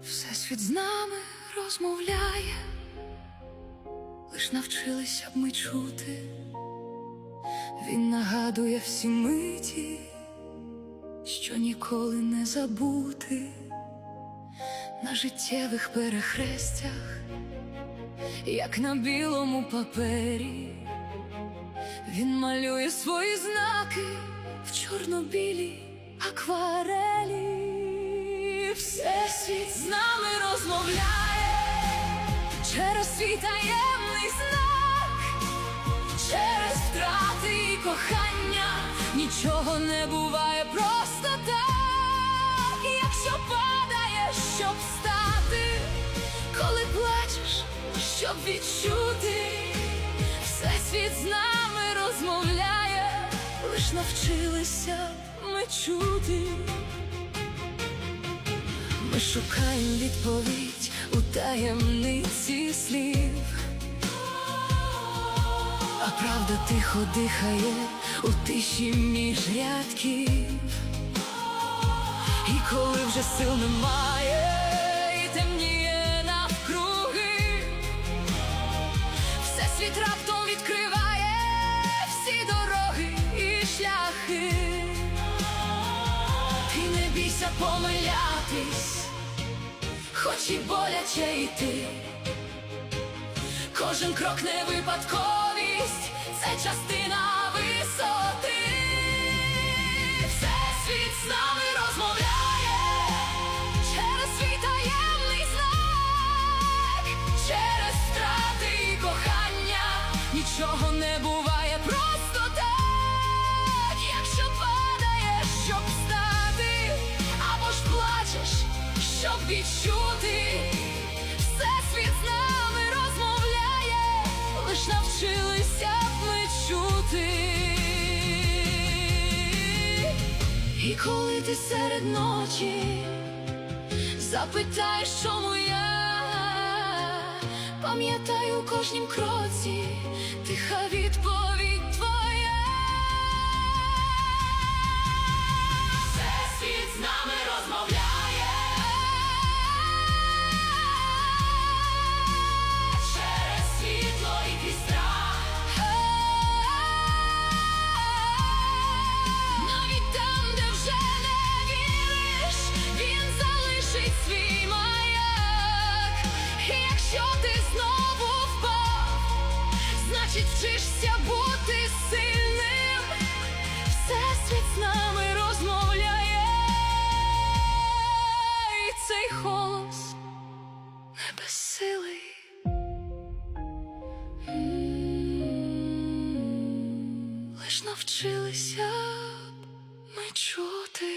Всесвіт з нами розмовляє, лиш навчилися б ми чути. Він нагадує всі миті, що ніколи не забути. На життєвих перехрестях, як на білому папері, він малює свої знаки в чорно-білій акварелі. Всесвіт з нами розмовляє через свій таємний знак, через втрати і кохання. Нічого не буває просто так. Якщо падаєш, щоб встати, коли плачеш, щоб відчути. Всесвіт з нами розмовляє, лиш навчилися ми чути. Ми шукаємо відповідь у таємниці слів, а правда тихо дихає у тиші між рядків. І коли вже сил немає і темніє навкруги, Всесвіт раптом відкриває всі дороги і шляхи. Ти не бійся помилятись, хоч і боляче йти. Кожен крок не випадковість, це частина висоти. Всесвіт з нами розмовляє через свій таємний знак, через втрати і кохання. Нічого не буває просто так. Якщо падаєш, щоб встати, або ж плачеш, щоб відчути. Всесвіт з нами розмовляє, лиш навчилися б ми чути. І коли ти серед ночі запитаєш, чому я, пам'ятай, у кожнім кроці тиха відповідь твоя. Всесвіт з нами розмовляє через світло і крізь страх. Навіть там, де вже не віриш, він залишить свій маяк. І якщо ти знову впав, значить вчишся бути сильним. Всесвіт з нами розмовляє, і цей голос не безсилий. Лиш навчилися б ми чути.